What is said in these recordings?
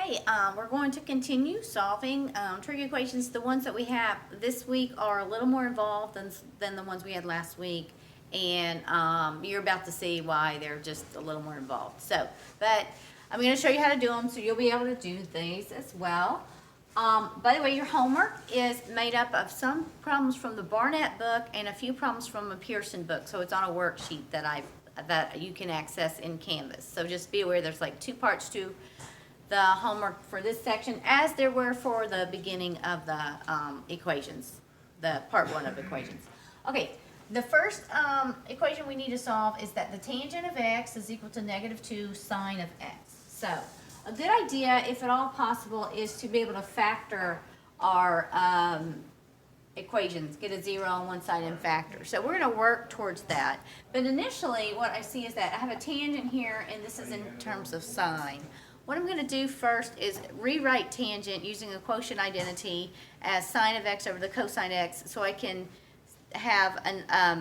Okay, we're going to continue solving trig equations. The ones that we have this week are a little more involved than the ones we had last week, and you're about to see why they're just a little more involved. So, but I'm going to show you how to do them, so you'll be able to do these as well. By the way, your homework is made up of some problems from the Barnett book and a few problems from a Pearson book, so it's on a worksheet that you can access in Canvas. So just be aware there's like 2 parts to the homework for this section, as there were for the beginning of the equations, the part 1 of equations. Okay, the first equation we need to solve is that the tangent of x is equal to -2 sine of x. So a good idea, if at all possible, is to be able to factor our equations, get a 0 on one side and factor. So we're going to work towards that. But initially, what I see is that I have a tangent here, and this is in terms of sine. What I'm going to do first is rewrite tangent using a quotient identity as sine of x over the cosine x, so I can have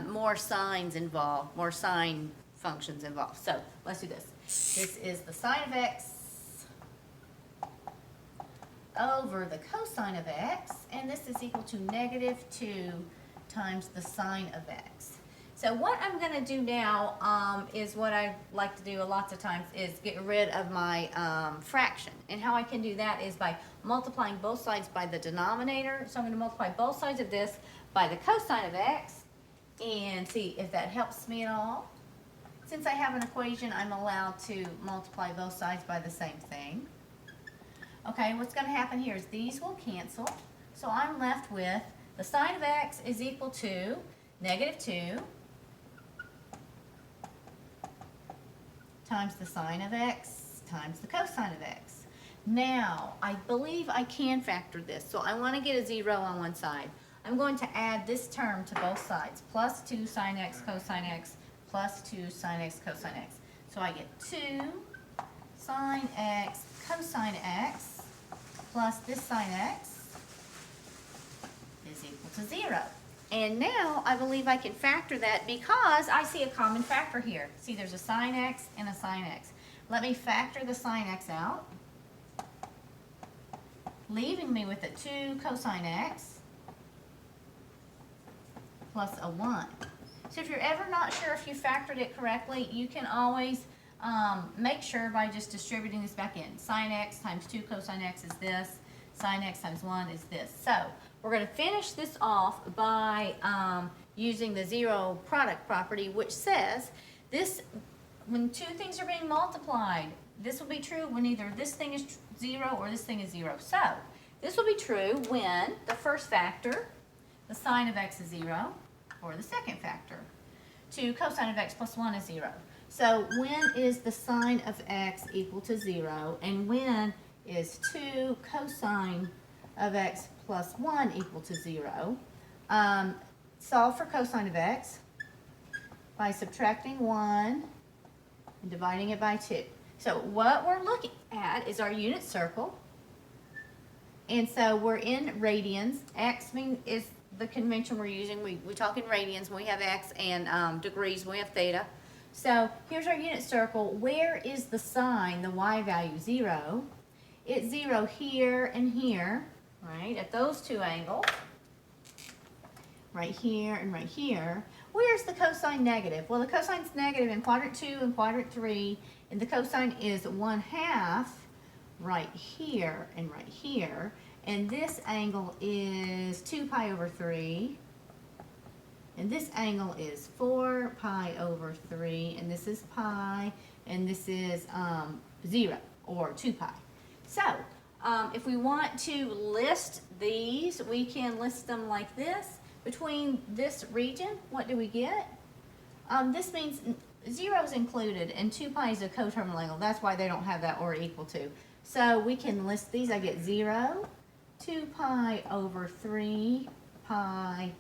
more sines involved, more sine functions involved. So let's do this. This is the sine of x over the cosine of x, and this is equal to -2 times the sine of x. So what I'm going to do now is what I like to do lots of times is get rid of my fraction. And how I can do that is by multiplying both sides by the denominator. So I'm going to multiply both sides of this by the cosine of x and see if that helps me at all. Since I have an equation, I'm allowed to multiply both sides by the same thing. Okay, what's going to happen here is these will cancel. So I'm left with the sine of x is equal to -2 times the sine of x times the cosine of x. Now, I believe I can factor this, so I want to get a 0 on one side. I'm going to add this term to both sides, plus 2 sine x cosine x plus 2 sine x cosine x. So I get 2 sine x cosine x plus this sine x is equal to 0. And now I believe I can factor that because I see a common factor here. See, there's a sine x and a sine x. Let me factor the sine x out, leaving me with a 2 cosine x plus a 1. So if you're ever not sure if you factored it correctly, you can always make sure by just distributing this back in. Sine x times 2 cosine x is this. Sine x times 1 is this. So we're going to finish this off by using the 0 product property, which says this, when 2 things are being multiplied, this will be true when either this thing is 0 or this thing is 0. So this will be true when the first factor, the sine of x is 0, or the second factor, 2 cosine of x plus 1 is 0. So when is the sine of x equal to 0, and when is 2 cosine of x plus 1 equal to 0? Solve for cosine of x by subtracting 1 and dividing it by 2. So what we're looking at is our unit circle. And so we're in radians. X is the convention we're using. We talk in radians when we have x, and degrees when we have theta. So here's our unit circle. Where is the sine, the y value? 0. It's 0 here and here, right, at those 2 angles, right here and right here. Where's the cosine negative? Well, the cosine's negative in quadrant 2 and quadrant 3, and the cosine is 1/2 right here and right here, and this angle is 2 pi over 3, and this angle is 4 pi over 3, and this is pi, and this is 0, or 2 pi. So, if we want to list these, we can list them like this. Between this region, what do we get? This means 0 is included, and 2 pi is a coterminal angle. That's why they don't have that or equal to. So we can list these. I get 0, 2 pi over 3 pi,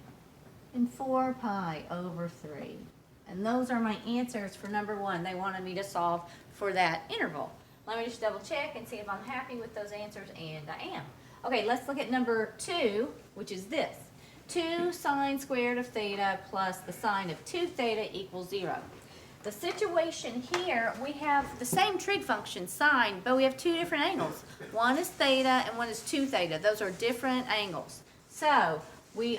and 4 pi over 3. And those are my answers for number 1. They wanted me to solve for that interval. Let me just double check and see if I'm happy with those answers, and I am. Okay, let's look at number 2, which is this. 2 sine squared of theta plus the sine of 2 theta equals 0. the situation here, we have the same trig function, sine, but we have two different angles. One is theta and one is 2 theta. Those are different angles. So we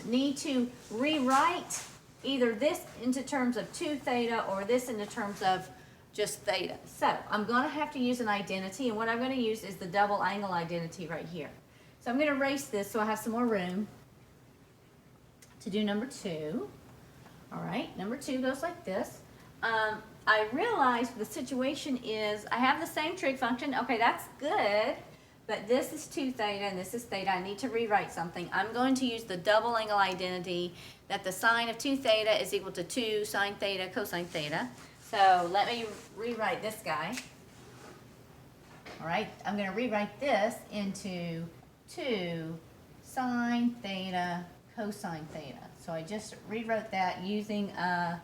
need to rewrite either this into terms of 2 theta or this into terms of just theta. So I'm going to have to use an identity, and what I'm going to use is the double angle identity right here. So I'm going to erase this so I have some more room to do number 2. All right, number 2 goes like this. I realized the situation is I have the same trig function. Okay, that's good, but this is 2 theta and this is theta. I need to rewrite something. I'm going to use the double angle identity that the sine of 2 theta is equal to 2 sine theta cosine theta. So let me rewrite this guy. All right, I'm going to rewrite this into 2 sine theta cosine theta. So I just rewrote that using a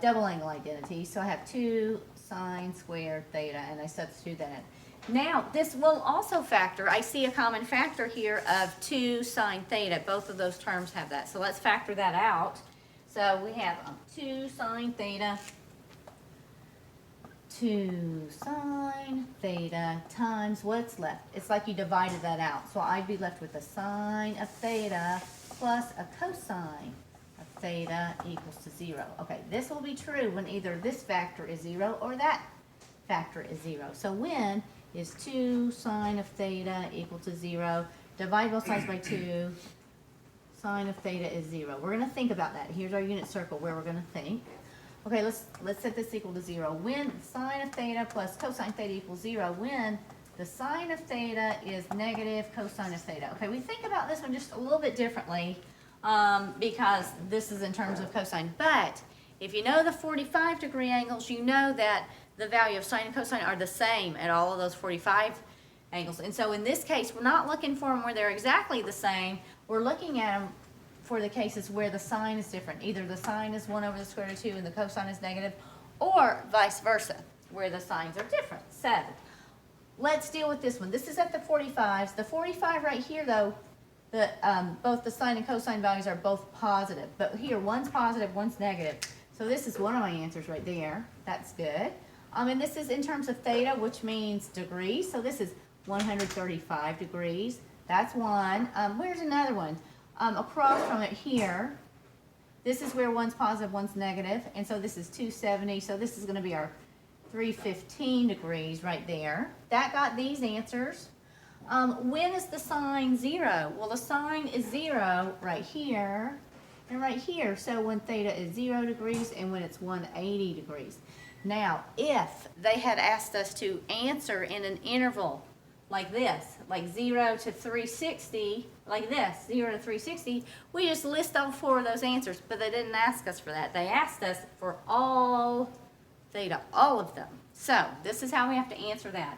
double angle identity. So I have 2 sine squared theta, and I substitute that in. Now, this will also factor. I see a common factor here of 2 sine theta. Both of those terms have that. So let's factor that out. So we have 2 sine theta, 2 sine theta times what's left. It's like you divided that out. So I'd be left with a sine of theta plus a cosine of theta equals to 0. Okay, this will be true when either this factor is 0 or that factor is 0. So when is 2 sine of theta equal to 0? Divide both sides by 2. Sine of theta is 0. We're going to think about that. Here's our unit circle where we're going to think. Okay, let's set this equal to 0. When sine of theta plus cosine theta equals 0, when the sine of theta is negative cosine of theta. Okay, we think about this one just a little bit differently because this is in terms of cosine. But if you know the 45-degree angles, you know that the value of sine and cosine are the same at all of those 45 angles. And so in this case, we're not looking for them where they're exactly the same. We're looking at them for the cases where the sine is different. Either the sine is 1 over the square root of 2 and the cosine is negative, or vice versa, where the signs are different. So let's deal with this one. This is at the 45s. The 45 right here, though, both the sine and cosine values are both positive. But here, one's positive, one's negative. So this is one of my answers right there. That's good. And this is in terms of theta, which means degrees. So this is 135 degrees. That's one. Where's another one? Across from it here, this is where one's positive, one's negative, and so this is 270, so this is going to be our 315 degrees right there. That got these answers. When is the sine 0? Well, the sine is 0 right here and right here, so when theta is 0 degrees and when it's 180 degrees. Now, if they had asked us to answer in an interval like this, like 0 to 360, like this, 0 to 360, we just list all 4 of those answers, but they didn't ask us for that. They asked us for all theta, all of them. So this is how we have to answer that.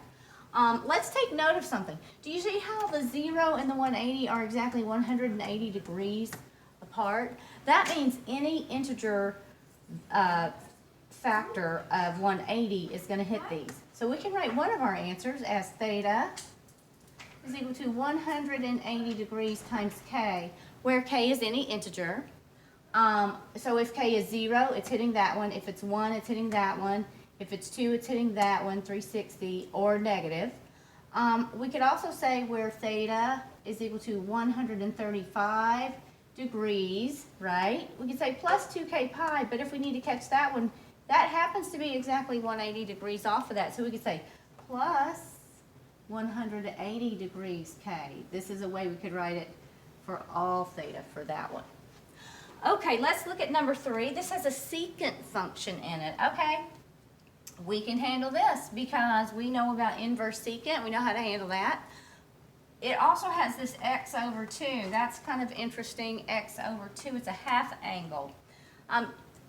Let's take note of something. Do you see how the 0 and the 180 are exactly 180 degrees apart? That means any integer factor of 180 is going to hit these. So we can write one of our answers as theta is equal to 180 degrees times k, where k is any integer. So if k is 0, it's hitting that one. If it's 1, it's hitting that one. If it's 2, it's hitting that one, 360, or negative. We could also say where theta is equal to 135 degrees, right? We could say plus 2k pi, but if we need to catch that one, that happens to be exactly 180 degrees off of that. So we could say plus 180 degrees k. This is a way we could write it for all theta for that one. Okay, let's look at number 3. This has a secant function in it. Okay, we can handle this because we know about inverse secant. We know how to handle that. It also has this x over 2. That's kind of interesting, x over 2. It's a half angle.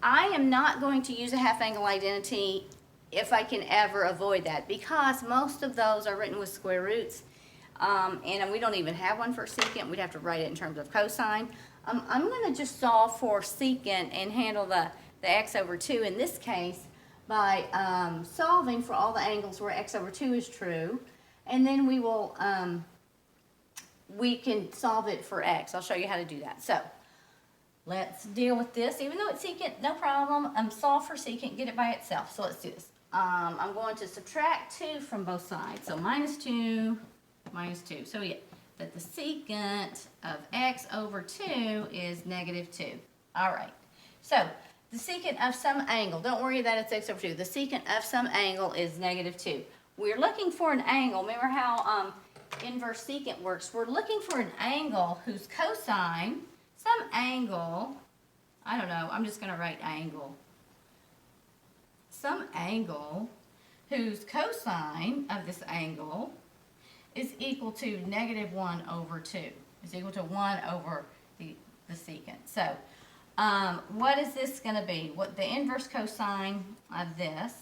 I am not going to use a half angle identity if I can ever avoid that, because most of those are written with square roots, and we don't even have one for secant. We'd have to write it in terms of cosine. I'm going to just solve for secant and handle the x over 2 in this case by solving for all the angles where x over 2 is true, and then we can solve it for x. I'll show you how to do that. So let's deal with this. Even though it's secant, no problem. Solve for secant, get it by itself. So let's do this. I'm going to subtract 2 from both sides. So minus 2, minus 2. So we get that the secant of x over 2 is negative 2. All right. So the secant of some angle, don't worry that it's x over 2. The secant of some angle is negative 2. We're looking for an angle. Remember how inverse secant works? We're looking for an angle whose cosine, some angle, I don't know, I'm just going to write angle. Some angle whose cosine of this angle is equal to negative 1 over 2. Is equal to 1 over the secant. So, what is this going to be? What the inverse cosine of this?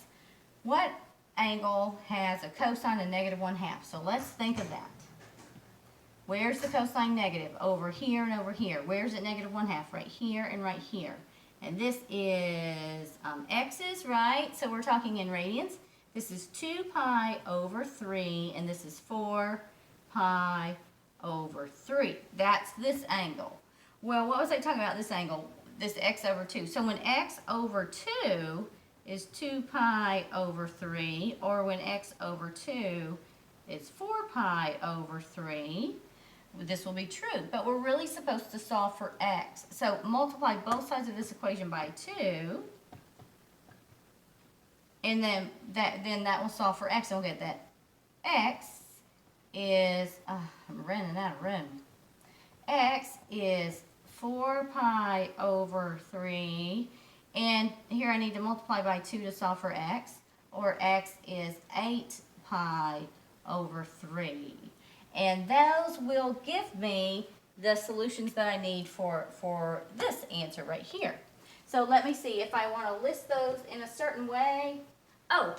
What angle has a cosine of negative 1/2? So let's think of that. Where's the cosine negative? Over here and over here. Where's it negative 1/2? Right here and right here. And this is x's, right? So we're talking in radians. This is 2 pi over 3, and this is 4 pi over 3. That's this angle. Well, what was I talking about this angle? This x over 2. So when x over 2 is 2 pi over 3, or when x over 2 is 4 pi over 3, this will be true. But we're really supposed to solve for x. So multiply both sides of this equation by 2, and then that will solve for x, and we'll get that x is, I'm running out of room. X is 4 pi over 3, and here I need to multiply by 2 to solve for x, or x is 8 pi over 3. And those will give me the solutions that I need for this answer right here. So let me see if I want to list those in a certain way. Oh,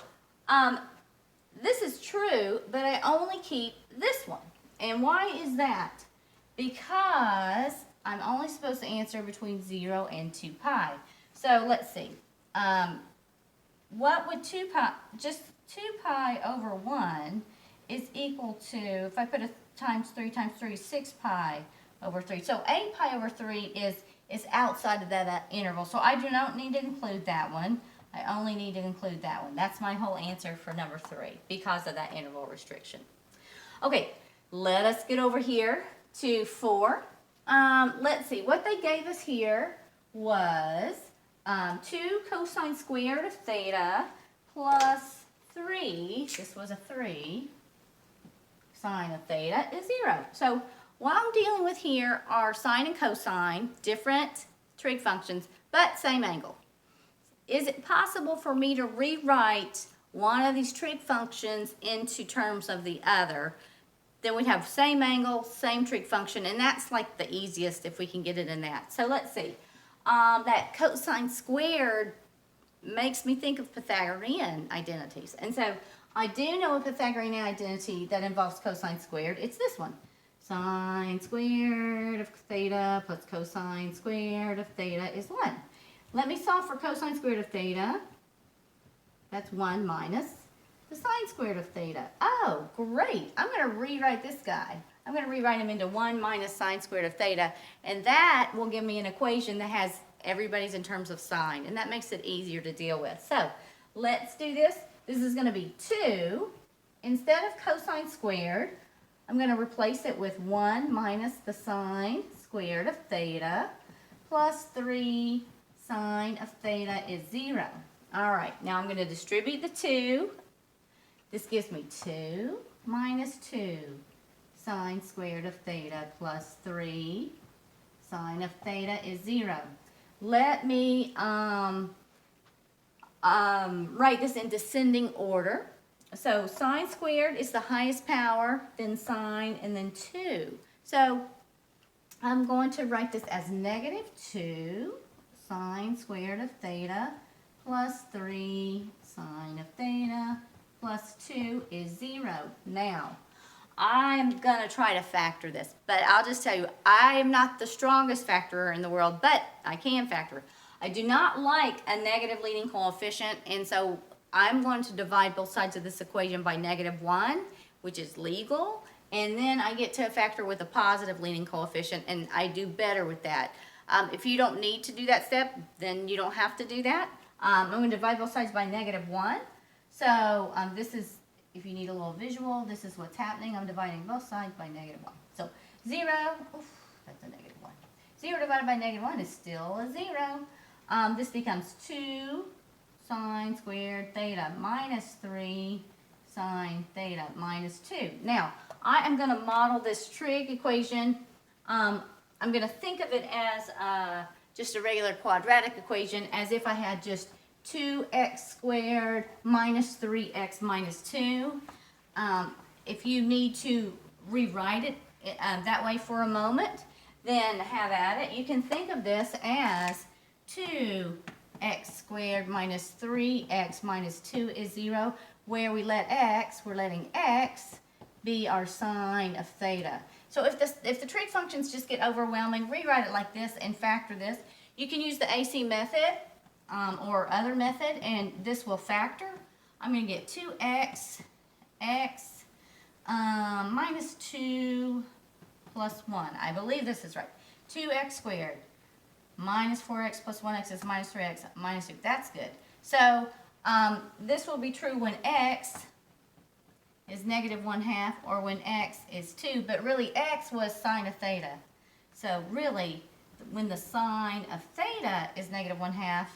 this is true, but I only keep this one. And why is that? Because I'm only supposed to answer between 0 and 2 pi. So let's see. What would 2 pi, just 2 pi over 1 is equal to, if I put a times 3 times 3, 6 pi over 3. So 8 pi over 3 is outside of that interval. So I do not need to include that one. I only need to include that one. That's my whole answer for number 3 because of that interval restriction. Okay, let us get over here to 4. Let's see, what they gave us here was 2 cosine squared of theta plus 3, this was a 3, sine of theta is 0. So what I'm dealing with here are sine and cosine, different trig functions, but same angle. Is it possible for me to rewrite one of these trig functions into terms of the other? Then we'd have same angle, same trig function, and that's like the easiest if we can get it in that. So let's see. That cosine squared makes me think of Pythagorean identities. And so I do know a Pythagorean identity that involves cosine squared. It's this one. Sine squared of theta plus cosine squared of theta is 1. Let me solve for cosine squared of theta. That's 1 minus the sine squared of theta. Oh, great. I'm going to rewrite this guy. I'm going to rewrite him into 1 minus sine squared of theta, and that will give me an equation that has everybody's in terms of sine, and that makes it easier to deal with. So let's do this. This is going to be 2. Instead of cosine squared, I'm going to replace it with 1 minus the sine squared of theta plus 3 sine of theta is 0. All right, now I'm going to distribute the 2. This gives me 2 minus 2 sine squared of theta plus 3 sine of theta is 0. Let me write this in descending order. So sine squared is the highest power, then sine, and then 2. So I'm going to write this as negative 2 sine squared of theta plus 3 sine of theta plus 2 is 0. Now, I'm going to try to factor this, but I'll just tell you, I am not the strongest factorer in the world, but I can factor. I do not like a negative leading coefficient, and so I'm going to divide both sides of this equation by -1, which is legal, and then I get to a factor with a positive leading coefficient, and I do better with that. If you don't need to do that step, then you don't have to do that. I'm going to divide both sides by -1. So this is, if you need a little visual, this is what's happening. I'm dividing both sides by -1. So 0, oof, that's a -1. 0 divided by -1 is still a 0. This becomes 2 sine squared theta minus 3 sine theta minus 2. Now, I am going to model this trig equation. I'm going to think of it as just a regular quadratic equation, as if I had just 2x squared minus 3x minus 2. If you need to rewrite it that way for a moment, then have at it. You can think of this as 2x squared minus 3x minus 2 is 0, where we're letting x be our sine of theta. So if the trig functions just get overwhelming, rewrite it like this and factor this. You can use the AC method or other method, and this will factor. I'm going to get 2x x minus 2 plus 1. I believe this is right. 2x squared minus 4x plus 1x is minus 3x minus 2. That's good. So this will be true when x is -1/2 or when x is 2, but really x was sine of theta. So really, when the sine of theta is -1/2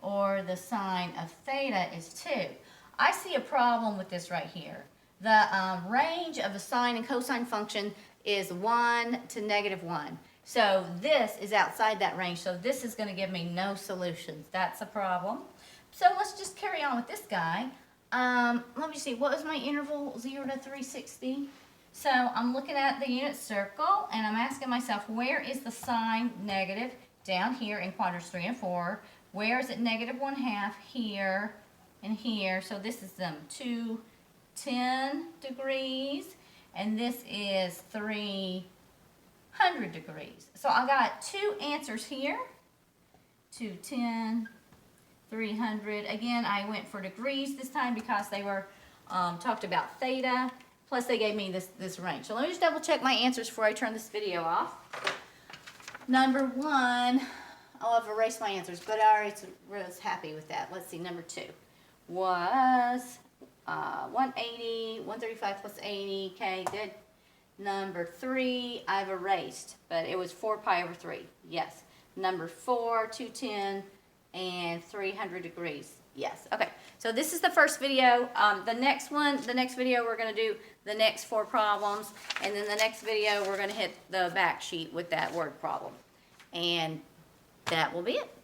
or the sine of theta is 2. I see a problem with this right here. The range of a sine and cosine function is 1 to -1. So this is outside that range, so this is going to give me no solutions. That's a problem. So let's just carry on with this guy. Let me see, what was my interval? 0 to 360. So I'm looking at the unit circle, and I'm asking myself, where is the sine negative? Down here in quadrants 3 and 4. Where is it -1/2? Here and here. So this is 210 degrees, and this is 300 degrees. So I got two answers here, 210, 300. Again, I went for degrees this time because they were talked about theta, plus they gave me this range. So let me just double check my answers before I turn this video off. Number 1, oh, I've erased my answers, but I already was happy with that. Let's see, number 2 was 180, 135 plus 80, okay, good. Number 3, I've erased, but it was 4 pi over 3, yes. Number 4, 210, and 300 degrees, yes. Okay, so this is the first video. The next video we're going to do the next 4 problems, and then the next video we're going to hit the back sheet with that word problem. And that will be it.